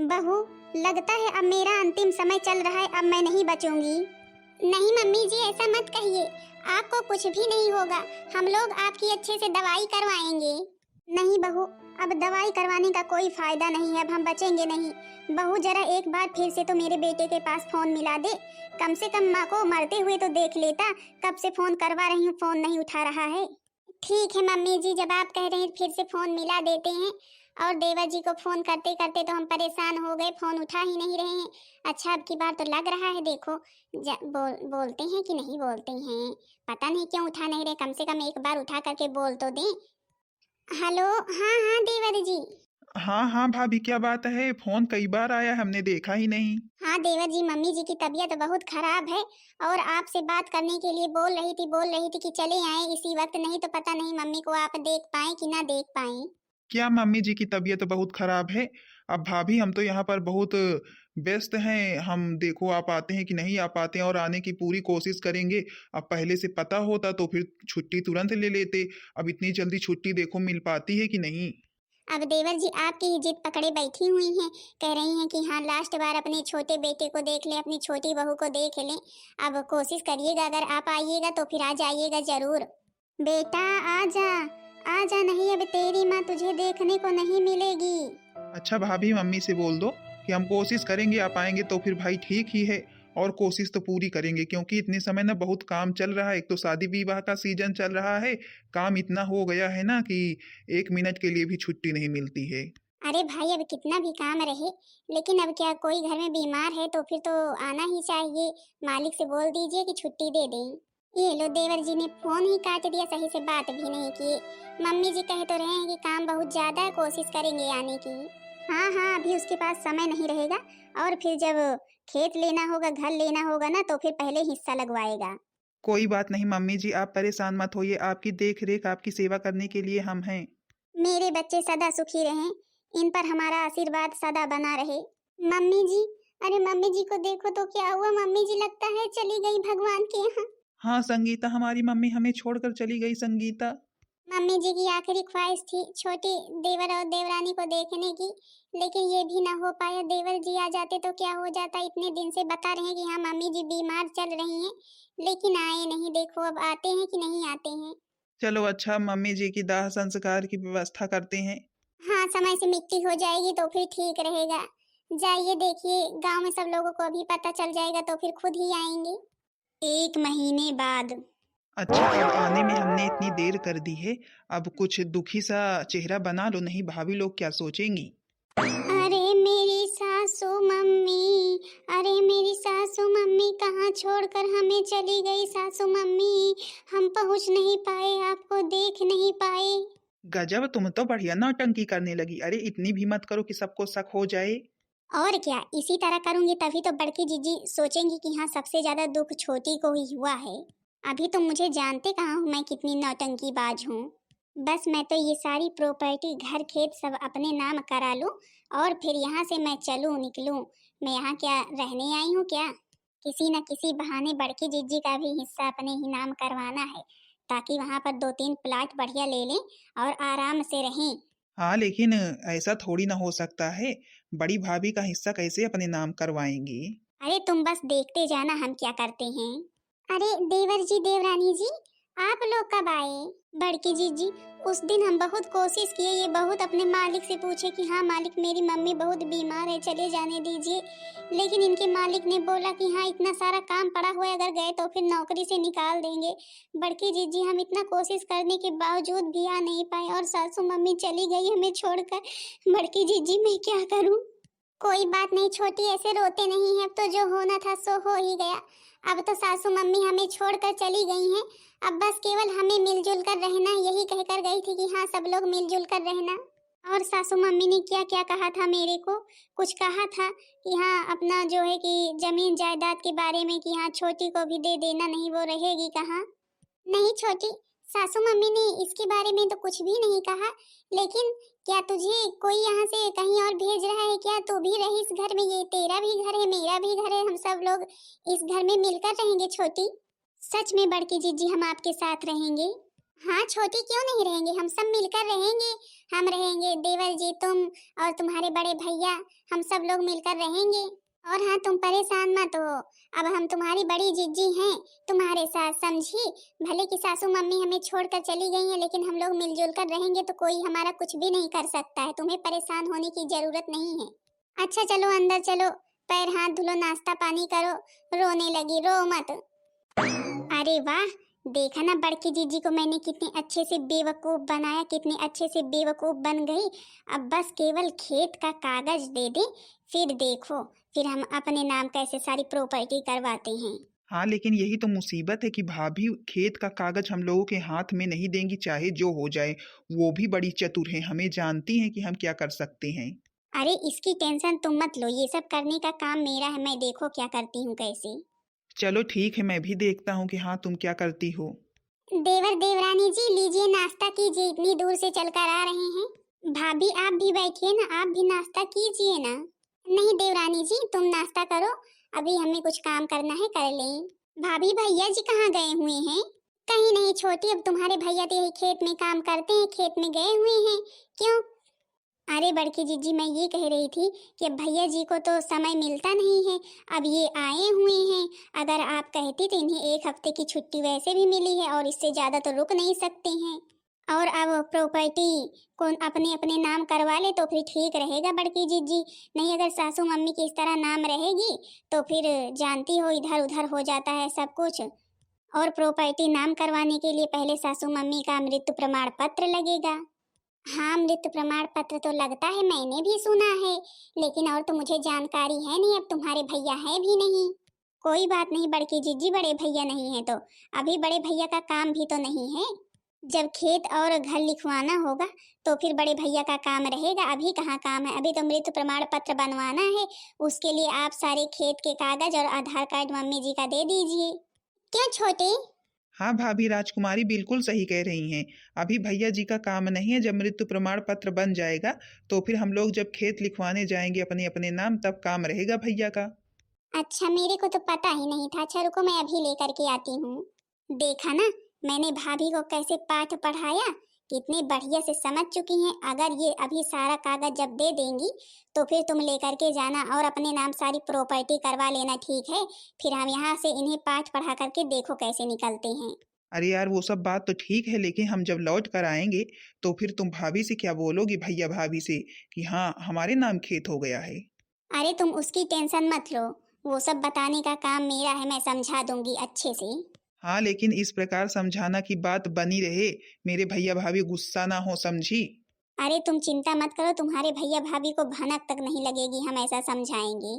बहू, लगता है अब मेरा अंतिम समय चल रहा है, अब मैं नहीं बचूंगी। नहीं मम्मी जी, ऐसा मत कहिए, आपको कुछ भी नहीं होगा। हम लोग आपकी अच्छे से दवाई करवाएंगे। नहीं बहू, अब दवाई करवाने का कोई फायदा नहीं है, अब हम बचेंगे नहीं। बहू जरा एक बार फिर से तो मेरे बेटे के पास फोन मिला दे, कम से कम माँ को मरते हुए तो देख लेता। कब से फोन करवा रही हूँ, फोन नहीं उठा रहा है। ठीक है मम्मी जी, जब आप कह रहे हैं फिर से फोन मिला देते हैं। और देवर जी को फोन करते करते तो हम परेशान हो गए, फोन उठा ही नहीं रहे हैं। अच्छा, अब की बार तो लग रहा है, देखो बोलते हैं कि नहीं बोलते हैं, पता नहीं क्यों उठा नहीं रहे। कम से कम एक बार उठा करके बोल तो दें। हेलो, हाँ हाँ देवर जी। हाँ हाँ भाभी, क्या बात है? फोन कई बार आया, हमने देखा ही नहीं। हाँ देवर जी, मम्मी जी की तबीयत बहुत खराब है और आपसे बात करने के लिए बोल रही थी कि चले आए इसी वक्त, नहीं तो पता नहीं मम्मी को आप देख पाए कि ना देख पाए। क्या मम्मी जी की तबीयत बहुत खराब है? अब भाभी, हम तो यहाँ पर बहुत व्यस्त हैं। हम देखो आप आते हैं कि नहीं आ पाते हैं, और आने की पूरी कोशिश करेंगे। अब पहले से पता होता तो फिर छुट्टी तुरंत ले लेते। अब इतनी जल्दी छुट्टी देखो मिल पाती है कि नहीं। अब देवर जी आपकी ही जिद पकड़े बैठी हुई हैं, कह रही हैं कि हाँ लास्ट बार अपने छोटे बेटे को देख लें, अपनी छोटी बहू को देख लें। अब कोशिश करिएगा, अगर आप आइएगा तो फिर आ जाइएगा जरूर। बेटा आजा, आजा, नहीं अब तेरी माँ तुझे देखने को नहीं मिलेगी। अच्छा भाभी, मम्मी से बोल दो कि हम कोशिश करेंगे, आप आएंगे तो फिर भाई ठीक ही है। और कोशिश तो पूरी करेंगे, क्योंकि इतने समय ना बहुत काम चल रहा है। एक तो शादी विवाह का सीजन चल रहा है, काम इतना हो गया है ना कि 1 मिनट के लिए भी छुट्टी नहीं मिलती है। अरे भाई, अब कितना भी काम रहे, लेकिन अब क्या कोई घर में बीमार है तो फिर तो आना ही चाहिए। मालिक से बोल दीजिए कि छुट्टी दे दें। ये लो, देवर जी ने फोन ही काट दिया, सही से बात भी नहीं की। मम्मी जी कह तो रहे हैं कि काम बहुत ज्यादा है, कोशिश करेंगे आने की। हाँ हाँ, अभी उसके पास समय नहीं रहेगा, और फिर जब खेत लेना होगा, घर लेना होगा ना, तो फिर पहले हिस्सा लगवाएगा। कोई बात नहीं मम्मी जी, आप परेशान मत होइए। आपकी देख रेख, आपकी सेवा करने के लिए हम हैं। मेरे बच्चे सदा सुखी रहें, इन पर हमारा आशीर्वाद सदा बना रहे। मम्मी जी, अरे मम्मी जी को देखो तो क्या हुआ, मम्मी जी लगता है चली गई भगवान के यहाँ। हाँ संगीता, हमारी मम्मी हमें छोड़कर चली गई। संगीता, मम्मी जी की आखिरी ख्वाहिश थी छोटी देवर और देवरानी को देखने की, लेकिन ये भी ना हो पाया। देवर जी आ जाते तो क्या हो जाता। इतने दिन से बता रहे हैं कि हाँ मम्मी जी बीमार चल रही हैं, लेकिन आए नहीं। देखो अब आते हैं कि नहीं आते हैं। चलो अच्छा, मम्मी जी की दाह संस्कार की व्यवस्था करते हैं। हाँ, समय से मिट्टी हो जाएगी तो फिर ठीक रहेगा। जाइए देखिए, गांव में सब लोगों को अभी पता चल जाएगा तो फिर खुद ही आएंगे 1 महीने बाद। अच्छा, अब आने में हमने इतनी देर कर दी है। अब कुछ दुखी सा चेहरा बना लो, नहीं भाभी लोग क्या सोचेंगी। अरे मेरी सासू मम्मी, अरे मेरी सासू मम्मी कहाँ छोड़कर हमें चली गई। सासू मम्मी, हम पहुँच नहीं पाए, आपको देख नहीं पाए। गजब, तुम तो बढ़िया नौटंकी करने लगी। अरे इतनी भी मत करो कि सबको शक हो जाए। और क्या, इसी तरह करूंगी तभी तो बड़की जीजी सोचेंगी कि हाँ सबसे ज्यादा दुख छोटी को ही हुआ है। अभी तो मुझे जानते कहाँ हूँ मैं कितनी नौटंकीबाज हूँ। बस मैं तो ये सारी प्रॉपर्टी, घर खेत सब अपने नाम करा लूं और फिर यहाँ से मैं चलूं निकलूं। मैं यहाँ क्या रहने आई हूँ क्या? किसी न किसी बहाने बड़की जीजी का भी हिस्सा अपने ही नाम करवाना है, ताकि वहाँ पर 2-3 प्लाट बढ़िया ले लें और आराम से रहें। हाँ लेकिन ऐसा थोड़ी ना हो सकता है। बड़ी भाभी का हिस्सा कैसे अपने नाम करवाएंगी? अरे तुम बस देखते जाना हम क्या करते हैं। अरे देवर जी, देवरानी जी, आप लोग कब आए? बड़की जीजी, उस दिन हम बहुत कोशिश किए, ये बहुत अपने मालिक से पूछे कि हाँ मालिक मेरी मम्मी बहुत बीमार है, चले जाने दीजिए। लेकिन इनके मालिक ने बोला कि हाँ इतना सारा काम पड़ा हुआ है, अगर गए तो फिर नौकरी से निकाल देंगे। बड़की जीजी, हम इतना कोशिश करने के बावजूद भी आ नहीं पाए और सासू मम्मी चली गई हमें छोड़कर। बड़की जीजी, मैं क्या करूँ? कोई बात नहीं छोटी, ऐसे रोते नहीं है, अब तो जो होना था सो हो ही गया। अब तो सासू मम्मी हमें छोड़कर चली गई हैं, अब बस केवल हमें मिलजुल कर रहना, यही कहकर गई थी कि हाँ सब लोग मिलजुल कर रहना। और सासू मम्मी ने क्या क्या कहा था मेरे को? कुछ कहा था कि हाँ अपना जो है कि जमीन जायदाद के बारे में कि हाँ छोटी को भी दे देना, नहीं वो रहेगी कहाँ। नहीं छोटी, सासू मम्मी ने इसके बारे में तो कुछ भी नहीं कहा, लेकिन क्या तुझे कोई यहाँ से कहीं और भेज रहा है क्या? तू भी रही इस घर में, ये तेरा भी घर है मेरा भी घर है, हम सब लोग इस घर में मिलकर रहेंगे छोटी। सच में बड़की जीजी, हम आपके साथ रहेंगे। हाँ छोटी, क्यों नहीं रहेंगे, हम सब मिलकर रहेंगे। हम रहेंगे, देवर जी तुम और तुम्हारे बड़े भैया, हम सब लोग मिलकर रहेंगे। और हाँ, तुम परेशान मत हो, अब हम तुम्हारी बड़ी जीजी हैं, तुम्हारे साथ, समझी। भले कि सासू मम्मी हमें छोड़कर चली गई हैं, लेकिन हम लोग मिलजुल कर रहेंगे तो कोई हमारा कुछ भी नहीं कर सकता है, तुम्हें परेशान होने की जरूरत नहीं है। अच्छा चलो अंदर चलो, पैर हाथ धुलो, नाश्ता पानी करो। रोने लगी, रो मत। अरे वाह, देखा ना बड़की जीजी को मैंने कितने अच्छे से बेवकूफ बनाया, कितने अच्छे से बेवकूफ बन गई। अब बस केवल खेत का कागज दे दे, फिर देखो, फिर हम अपने नाम कैसे सारी प्रॉपर्टी करवाते हैं। हाँ, लेकिन यही तो मुसीबत है कि भाभी खेत का कागज हम लोगों के हाथ में नहीं देंगी, चाहे जो हो जाए। वो भी बड़ी चतुर है, हमें जानती हैं कि हम क्या कर सकते हैं। अरे इसकी टेंशन तुम मत लो, ये सब करने का काम मेरा है, मैं देखो क्या करती हूँ कैसे। चलो ठीक है, मैं भी देखता हूँ कि हाँ तुम क्या करती हो। देवर देवरानी जी लीजिए, नाश्ता कीजिए, इतनी दूर से चलकर आ रहे हैं। भाभी आप भी बैठिए ना, आप भी नाश्ता कीजिए ना। नहीं देवरानी जी, तुम नाश्ता करो, अभी हमें कुछ काम करना है, कर लें। भाभी भैया जी कहाँ गए हुए हैं? कहीं नहीं छोटी, अब तुम्हारे भैया तो यही खेत में काम करते हैं, खेत में गए हुए हैं। क्यों? अरे बड़की जीजी, मैं ये कह रही थी कि भैया जी को तो समय मिलता नहीं है, अब ये आए हुए हैं। अगर आप कहती तो इन्हें एक हफ्ते की छुट्टी वैसे भी मिली है और इससे ज्यादा तो रुक नहीं सकते हैं। और अब प्रॉपर्टी कौन अपने अपने नाम करवा ले तो फिर ठीक रहेगा बड़की जीजी। नहीं अगर सासू मम्मी की इस तरह नाम रहेगी तो फिर जानती हो इधर उधर हो जाता है सब कुछ। और प्रॉपर्टी नाम करवाने के लिए पहले सासू मम्मी का मृत्यु प्रमाण पत्र लगेगा। हाँ, मृत्यु प्रमाण पत्र तो लगता है, मैंने भी सुना है, लेकिन और तो मुझे जानकारी है नहीं, अब तुम्हारे भैया है भी नहीं। कोई बात नहीं बड़की जीजी, बड़े भैया नहीं है तो अभी बड़े भैया का काम भी तो नहीं है। जब खेत और घर लिखवाना होगा तो फिर बड़े भैया का काम रहेगा, अभी कहाँ काम है, अभी तो मृत्यु प्रमाण पत्र बनवाना है। उसके लिए आप सारे खेत के कागज और आधार कार्ड मम्मी जी का दे दीजिए। क्या छोटे? हाँ भाभी, राजकुमारी बिल्कुल सही कह रही हैं। अभी भैया जी का काम नहीं है, जब मृत्यु प्रमाण पत्र बन जाएगा तो फिर हम लोग जब खेत लिखवाने जाएंगे अपने अपने नाम, तब काम रहेगा भैया का। अच्छा, मेरे को तो पता ही नहीं था। अच्छा रुको, मैं अभी लेकर के आती हूँ। देखा ना, मैंने भाभी को कैसे पाठ पढ़ाया, कितने बढ़िया से समझ चुकी हैं। अगर ये अभी सारा कागज जब दे देंगी तो फिर तुम लेकर के जाना और अपने नाम सारी प्रॉपर्टी करवा लेना, ठीक है। फिर हम यहाँ से इन्हें पाठ पढ़ा करके देखो कैसे निकलते हैं। अरे यार, वो सब बात तो ठीक है, लेकिन हम जब लौट कर आएंगे तो फिर तुम भाभी से क्या बोलोगी, भैया भाभी से, कि हाँ हमारे नाम खेत हो गया है। अरे तुम उसकी टेंशन मत लो, वो सब बताने का काम मेरा है, मैं समझा दूंगी अच्छे से। हाँ, लेकिन इस प्रकार समझाना की बात बनी रहे, मेरे भैया भाभी गुस्सा ना हो, समझी। अरे तुम चिंता मत करो, तुम्हारे भैया भाभी को भनक तक नहीं लगेगी, हम ऐसा समझाएंगे।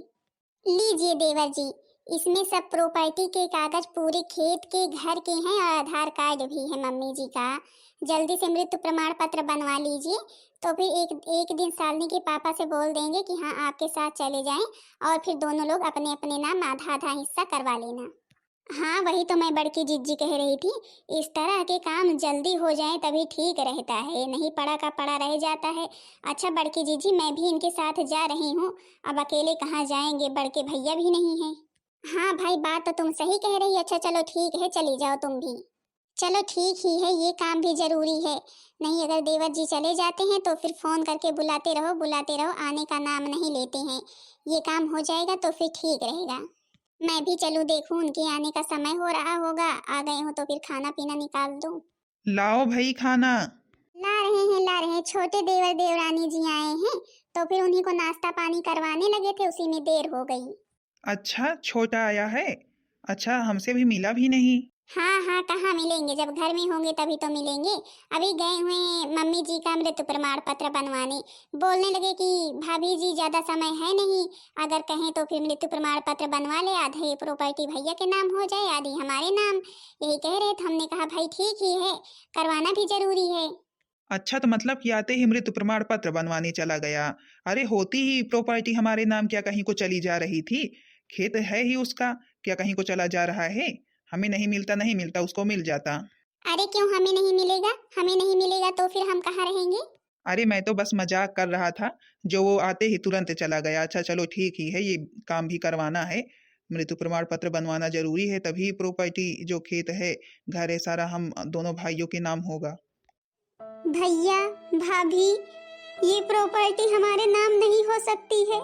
लीजिए देवर जी, इसमें सब प्रॉपर्टी के कागज पूरे खेत के घर के हैं और आधार कार्ड भी है मम्मी जी का। जल्दी से मृत्यु प्रमाण पत्र बनवा लीजिए, तो फिर एक एक दिन शालिनी के पापा से बोल देंगे कि हाँ आपके साथ चले जाएं और फिर दोनों लोग अपने अपने नाम आधा आधा हिस्सा करवा लेना। हाँ वही तो मैं बड़की जीजी कह रही थी, इस तरह के काम जल्दी हो जाए तभी ठीक रहता है, नहीं पड़ा का पड़ा रह जाता है। अच्छा बड़की जीजी, मैं भी इनके साथ जा रही हूँ, अब अकेले कहाँ जाएंगे, बड़के भैया भी नहीं हैं। हाँ भाई, बात तो तुम सही कह रही। अच्छा चलो ठीक है, चली जाओ तुम भी। चलो ठीक ही है, ये काम भी जरूरी है। नहीं अगर देवर जी चले जाते हैं तो फिर फोन करके बुलाते रहो बुलाते रहो, आने का नाम नहीं लेते हैं। ये काम हो जाएगा तो फिर ठीक रहेगा। मैं भी चलूं, देखूं उनके आने का समय हो रहा होगा, आ गए हो तो फिर खाना पीना निकाल दूं। लाओ भाई खाना। ला रहे हैं, छोटे देवर देवरानी जी आए हैं तो फिर उन्हीं को नाश्ता पानी करवाने लगे थे, उसी में देर हो गई। अच्छा, छोटा आया है। अच्छा, हमसे भी मिला भी नहीं। हाँ हाँ, कहाँ मिलेंगे, जब घर में होंगे तभी तो मिलेंगे। अभी गए हुए मम्मी जी का मृत्यु प्रमाण पत्र बनवाने, बोलने लगे कि भाभी जी ज्यादा समय है नहीं, अगर कहें तो फिर मृत्यु प्रमाण पत्र बनवा ले, आधे प्रॉपर्टी भैया के नाम हो जाए, आधी हमारे नाम, यही कह रहे थे। हमने कहा भाई ठीक ही है, करवाना भी जरूरी है। अच्छा, तो मतलब कि आते ही मृत्यु प्रमाण पत्र बनवाने चला गया। अरे होती ही प्रॉपर्टी हमारे नाम क्या कहीं को चली जा रही थी? खेत है ही उसका, क्या कहीं को चला जा रहा है? हमें नहीं मिलता, नहीं मिलता, उसको मिल जाता। अरे क्यों हमें नहीं मिलेगा? हमें नहीं मिलेगा तो फिर हम कहाँ रहेंगे? अरे मैं तो बस मजाक कर रहा था, जो वो आते ही तुरंत चला गया। अच्छा चलो ठीक ही है, ये काम भी करवाना है, मृत्यु प्रमाण पत्र बनवाना जरूरी है, तभी प्रॉपर्टी जो खेत है घर है सारा हम दोनों भाइयों के नाम होगा। भैया भाभी, ये प्रॉपर्टी हमारे नाम नहीं हो सकती है।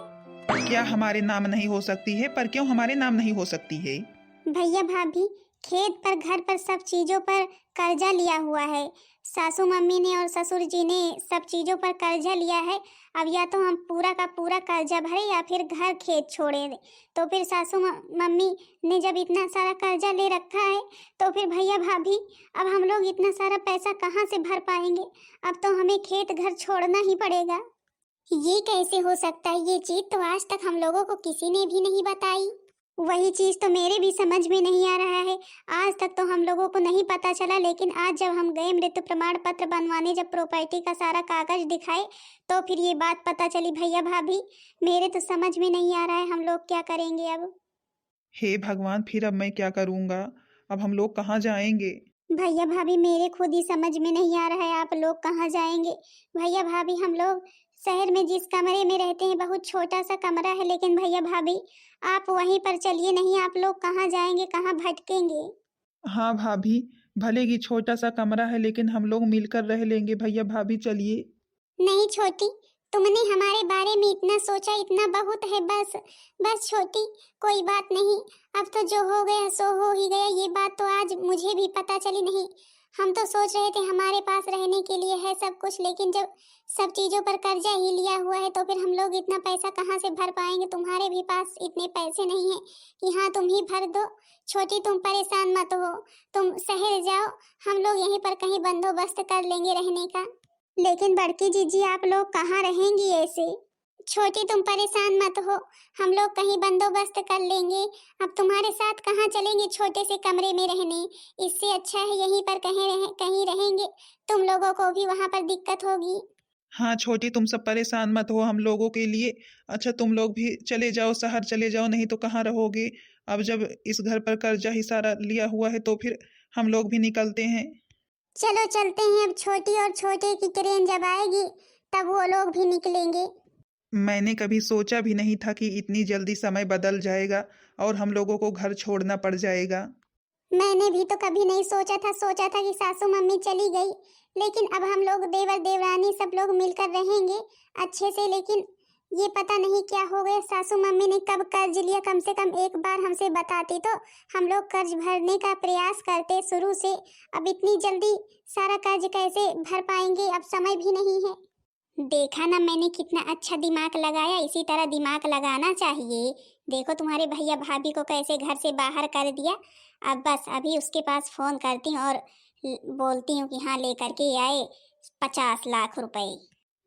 क्या हमारे नाम नहीं हो सकती है? पर क्यों हमारे नाम नहीं हो सकती है? भैया भाभी, खेत पर घर पर सब चीजों पर कर्जा लिया हुआ है। सासू मम्मी ने और ससुर जी ने सब चीजों पर कर्जा लिया है। अब या तो हम पूरा का पूरा कर्जा भरे या फिर घर खेत छोड़े। तो फिर मम्मी ने जब इतना सारा कर्जा ले रखा है तो फिर भैया भाभी, अब हम लोग इतना सारा पैसा कहाँ से भर पाएंगे? अब तो हमें खेत घर छोड़ना ही पड़ेगा। ये कैसे हो सकता है? ये चीज तो आज तक हम लोगों को किसी ने भी नहीं बताई। वही चीज तो मेरे भी समझ में नहीं आ रहा है। आज तक तो हम लोगों को नहीं पता चला, लेकिन आज जब हम गए मृत्यु प्रमाण पत्र बनवाने, जब प्रॉपर्टी का सारा कागज दिखाए तो फिर ये बात पता चली। भैया भाभी, मेरे तो समझ में नहीं आ रहा है, हम लोग क्या करेंगे अब? हे भगवान, फिर अब मैं क्या करूँगा? अब हम लोग कहाँ जाएंगे? भैया भाभी, मेरे खुद ही समझ में नहीं आ रहा है, आप लोग कहाँ जाएंगे? भैया भाभी, हम लोग शहर में जिस कमरे में रहते हैं बहुत छोटा सा कमरा है, लेकिन भैया भाभी आप वहीं पर चलिए, नहीं आप लोग कहाँ जाएंगे, कहाँ भटकेंगे? हाँ भाभी, भले ही छोटा सा कमरा है लेकिन हम लोग मिलकर रह लेंगे। भैया भाभी चलिए। नहीं छोटी, तुमने हमारे बारे में इतना सोचा, इतना बहुत है। बस बस छोटी, कोई बात नहीं। अब तो जो हो गया सो हो ही गया। ये बात तो आज मुझे भी पता चली नहीं। हम तो सोच रहे थे हमारे पास रहने के लिए है सब कुछ, लेकिन जब सब चीजों पर कर्जा ही लिया हुआ है तो फिर हम लोग इतना पैसा कहाँ से भर पाएंगे? तुम्हारे भी पास इतने पैसे नहीं है कि हाँ तुम ही भर दो। छोटी, तुम परेशान मत हो, तुम शहर जाओ, हम लोग यहीं पर कहीं बंदोबस्त कर लेंगे रहने का। लेकिन बड़की जीजी, आप लोग कहाँ रहेंगी ऐसे? छोटी, तुम परेशान मत हो, हम लोग कहीं बंदोबस्त कर लेंगे। अब तुम्हारे साथ कहाँ चलेंगे छोटे से कमरे में रहने? इससे अच्छा है यहीं पर कहीं रहेंगे। तुम लोगों को भी वहाँ पर दिक्कत होगी। हाँ छोटी, तुम सब परेशान मत हो हम लोगों के लिए। अच्छा तुम लोग भी चले जाओ, शहर चले जाओ, नहीं तो कहाँ रहोगे? अब जब इस घर पर कर्जा ही सारा लिया हुआ है तो फिर हम लोग भी निकलते हैं। चलो चलते हैं। अब छोटी और छोटे की ट्रेन जब आएगी तब वो लोग भी निकलेंगे। मैंने कभी सोचा भी नहीं था कि इतनी जल्दी समय बदल जाएगा और हम लोगों को घर छोड़ना पड़ जाएगा। मैंने भी तो कभी नहीं सोचा था कि सासू मम्मी चली गई, लेकिन अब हम लोग देवर देवरानी सब लोग मिलकर रहेंगे अच्छे से। लेकिन ये पता नहीं क्या हो गया, सासू मम्मी ने कब कर्ज लिया? कम से कम एक बार हमसे बताती तो हम लोग कर्ज भरने का प्रयास करते शुरू से। अब इतनी जल्दी सारा कर्ज कैसे भर पाएंगे? अब समय भी नहीं है। देखा ना मैंने कितना अच्छा दिमाग लगाया, इसी तरह दिमाग लगाना चाहिए। देखो तुम्हारे भैया भाभी को कैसे घर से बाहर कर दिया। अब बस अभी उसके पास फोन करती हूँ और बोलती हूँ कि हाँ लेकर के आए 50 लाख रुपए।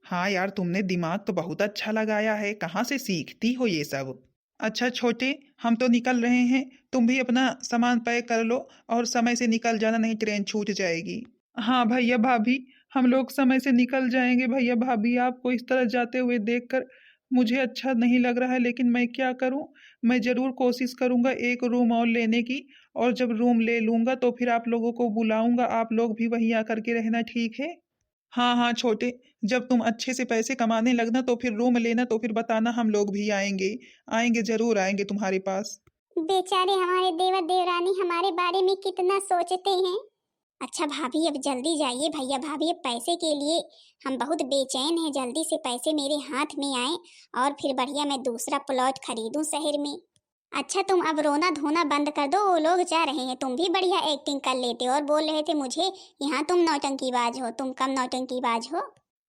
हाँ यार, तुमने दिमाग तो बहुत अच्छा लगाया है, कहाँ से सीखती हो ये सब? अच्छा छोटे, हम तो निकल रहे हैं, तुम भी अपना सामान पैक कर लो और समय से निकल जाना, नहीं ट्रेन छूट जाएगी। हाँ भैया भाभी, हम लोग समय से निकल जाएंगे। भैया भाभी, आपको इस तरह जाते हुए देखकर मुझे अच्छा नहीं लग रहा है, लेकिन मैं क्या करूं? मैं ज़रूर कोशिश करूंगा एक रूम और लेने की, और जब रूम ले लूंगा तो फिर आप लोगों को बुलाऊंगा, आप लोग भी वहीं आकर के रहना, ठीक है? हाँ हाँ छोटे, जब तुम अच्छे से पैसे कमाने लगना तो फिर रूम लेना, तो फिर बताना, हम लोग भी आएंगे। आएंगे, जरूर आएंगे तुम्हारे पास। बेचारे हमारे देवर देवरानी हमारे बारे में कितना सोचते हैं। अच्छा भाभी, अब जल्दी जाइए। भैया भाभी, अब पैसे के लिए हम बहुत बेचैन हैं, जल्दी से पैसे मेरे हाथ में आए और फिर बढ़िया मैं दूसरा प्लॉट खरीदूं शहर में। अच्छा तुम अब रोना धोना बंद कर दो, वो लोग जा रहे हैं, तुम भी बढ़िया एक्टिंग कर लेते हो और बोल रहे थे मुझे यहाँ तुम नौटंकीबाज हो। तुम कम नौटंकीबाज हो।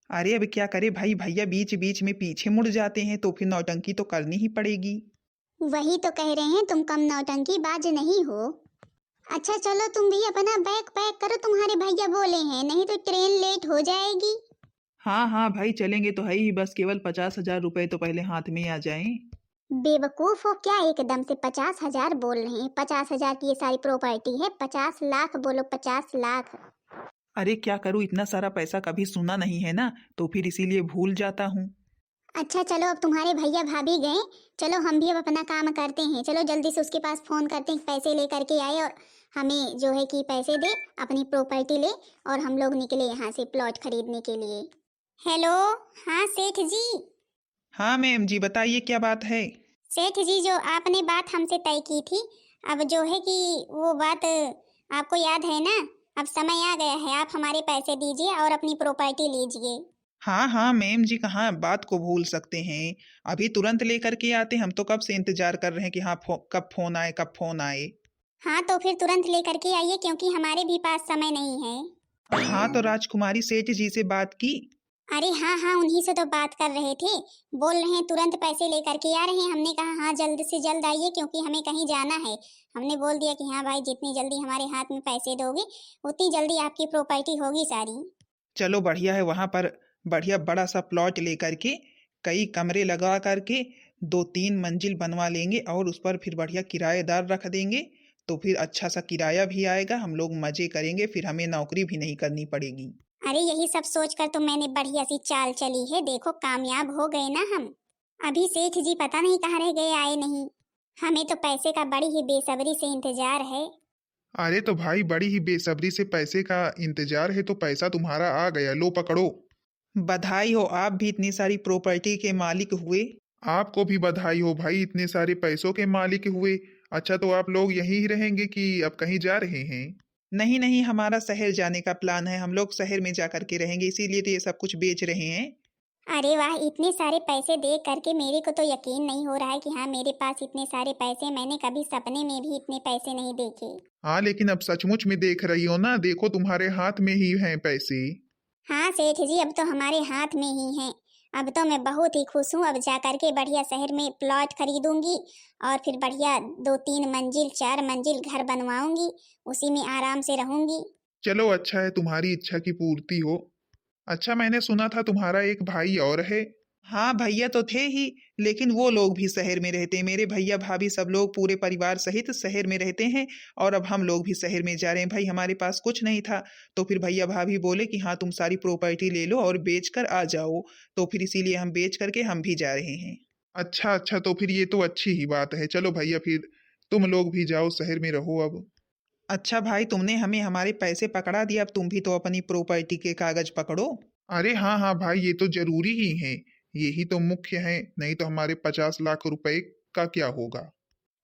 अरे अब क्या करे भाई, भैया बीच बीच में पीछे मुड़ जाते हैं तो फिर नौटंकी तो करनी ही पड़ेगी। वही तो कह रहे हैं, तुम कम नौटंकीबाज नहीं हो। अच्छा चलो, तुम भी अपना बैग पैक करो, तुम्हारे भैया बोले हैं, नहीं तो ट्रेन लेट हो जाएगी। हाँ हाँ भाई, चलेंगे तो है ही, बस केवल 50,000 रुपए तो पहले हाथ में आ जाएं। बेवकूफ हो क्या? एकदम से 50,000 बोल रहे हैं? 50,000 की ये सारी प्रॉपर्टी है, 50 लाख बोलो, 50 लाख। अरे क्या करूँ, इतना सारा पैसा कभी सुना नहीं है ना, तो फिर इसीलिए भूल जाता हूँ। अच्छा चलो, अब तुम्हारे भैया भाभी गए, चलो हम भी अब अपना काम करते हैं। चलो जल्दी से उसके पास फोन करते हैं, पैसे लेकर के आए और हमें जो है कि पैसे दे, अपनी प्रॉपर्टी ले और हम लोग निकले यहाँ से प्लॉट खरीदने के लिए। हेलो, हाँ सेठ जी। हाँ मैम जी, बताइए क्या बात है? सेठ जी, जो आपने बात हमसे तय की थी, अब जो है कि वो बात आपको याद है ना? अब समय आ गया है, आप हमारे पैसे दीजिए और अपनी प्रॉपर्टी लीजिए। हाँ हाँ मैम जी, कहाँ बात को भूल सकते हैं। अभी तुरंत लेकर के आते, हम तो कब से इंतजार कर रहे हैं कि हाँ कब फोन आए कब फोन आए। हाँ तो फिर तुरंत लेकर के आइए, क्योंकि हमारे भी पास समय नहीं है। हाँ तो राजकुमारी सेठ जी से बात की? अरे हाँ हाँ, उन्हीं से तो बात कर रहे थे। बोल रहे हैं तुरंत पैसे लेकर के आ रहे हैं। हमने कहा हाँ जल्द से जल्द आइए, क्योंकि हमें कहीं जाना है। हमने बोल दिया कि हाँ भाई, जितनी जल्दी हमारे हाथ में पैसे दोगे उतनी जल्दी आपकी प्रॉपर्टी होगी सारी। चलो बढ़िया है, वहां पर बढ़िया बड़ा सा प्लॉट लेकर के कई कमरे लगा करके 2-3 मंजिल बनवा लेंगे और उस पर फिर बढ़िया किराएदार रख देंगे। तो फिर अच्छा सा किराया भी आएगा, हम लोग मजे करेंगे, फिर हमें नौकरी भी नहीं करनी पड़ेगी। अरे यही सब सोचकर तो मैंने बढ़िया सी चाल चली है। देखो कामयाब हो गए ना हम। अभी सेठ जी पता नहीं कहाँ रह गए, आए नहीं। हमें तो पैसे का बड़ी ही बेसब्री से इंतजार है। अरे तो भाई बड़ी ही बेसब्री से पैसे का इंतजार है, तो पैसा तुम्हारा आ गया, लो पकड़ो। बधाई हो, आप भी इतनी सारी प्रॉपर्टी के मालिक हुए। आपको भी बधाई हो भाई, इतने सारे पैसों के मालिक हुए। अच्छा तो आप लोग यहीं ही रहेंगे कि अब कहीं जा रहे हैं? नहीं नहीं, हमारा शहर जाने का प्लान है, हम लोग शहर में जा करके रहेंगे, इसीलिए तो ये सब कुछ बेच रहे हैं। अरे वाह, इतने सारे पैसे देख करके मेरे को तो यकीन नहीं हो रहा है कि हाँ मेरे पास इतने सारे पैसे। मैंने कभी सपने में भी इतने पैसे नहीं देखे। हाँ लेकिन अब सचमुच में देख रही हो ना, देखो तुम्हारे हाथ में ही हैं पैसे। हाँ सेठ जी, अब तो हमारे हाथ में ही हैं। अब तो मैं बहुत ही खुश हूँ। अब जा करके बढ़िया शहर में प्लॉट खरीदूंगी और फिर बढ़िया 2-3 मंजिल 4 मंजिल घर बनवाऊंगी, उसी में आराम से रहूंगी। चलो अच्छा है, तुम्हारी इच्छा की पूर्ति हो। अच्छा मैंने सुना था तुम्हारा एक भाई और है? हाँ भैया तो थे ही, लेकिन वो लोग भी शहर में रहते हैं। मेरे भैया भाभी सब लोग पूरे परिवार सहित शहर में रहते हैं और अब हम लोग भी शहर में जा रहे हैं। भाई हमारे पास कुछ नहीं था, तो फिर भैया भाभी बोले कि हाँ तुम सारी प्रॉपर्टी ले लो और बेच कर आ जाओ, तो फिर इसीलिए हम बेच करके हम भी जा रहे हैं। अच्छा अच्छा, तो फिर ये तो अच्छी ही बात है। चलो भैया फिर तुम लोग भी जाओ, शहर में रहो अब। अच्छा भाई, तुमने हमें हमारे पैसे पकड़ा दिया, अब तुम भी तो अपनी प्रॉपर्टी के कागज पकड़ो। अरे हाँ हाँ भाई, ये तो जरूरी ही है, यही तो मुख्य है, नहीं तो हमारे 50 लाख रुपए का क्या होगा।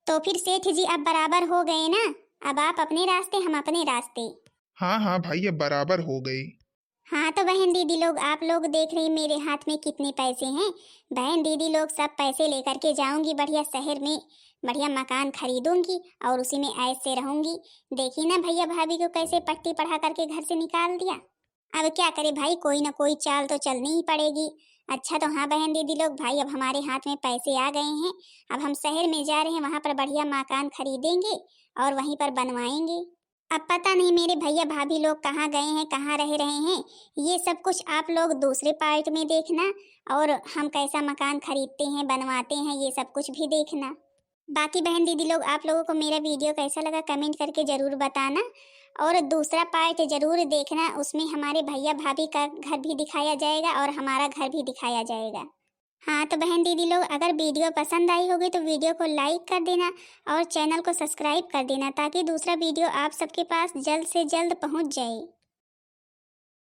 तो फिर सेठ जी अब बराबर हो गए ना। अब आप अपने रास्ते, हम अपने रास्ते। हाँ हाँ भाई, अब बराबर हो गई। हाँ तो बहन दीदी लोग, आप लोग देख रही मेरे हाथ में कितने पैसे हैं। बहन दीदी लोग सब पैसे लेकर के जाऊंगी बढ़िया शहर में, बढ़िया मकान खरीदूंगी और उसी में ऐश से रहूंगी। देखी ना भैया भाभी को कैसे पट्टी पढ़ा करके घर से निकाल दिया। अब क्या करे भाई, कोई ना कोई चाल तो चलनी ही पड़ेगी। अच्छा तो हाँ बहन दीदी लोग, भाई अब हमारे हाथ में पैसे आ गए हैं। अब हम शहर में जा रहे हैं, वहां पर बढ़िया मकान खरीदेंगे और वहीं पर बनवाएंगे। अब पता नहीं मेरे भैया भाभी लोग कहाँ गए हैं, कहाँ रह रहे हैं। ये सब कुछ आप लोग दूसरे पार्ट में देखना, और हम कैसा मकान खरीदते हैं बनवाते हैं ये सब कुछ भी देखना। बाकी बहन दीदी लोग, आप लोगों को मेरा वीडियो कैसा लगा कमेंट करके ज़रूर बताना, और दूसरा पार्ट ज़रूर देखना, उसमें हमारे भैया भाभी का घर भी दिखाया जाएगा और हमारा घर भी दिखाया जाएगा। हाँ तो बहन दीदी लोग, अगर वीडियो पसंद आई होगी तो वीडियो को लाइक कर देना और चैनल को सब्सक्राइब कर देना, ताकि दूसरा वीडियो आप सबके पास जल्द से जल्द पहुंच जाए।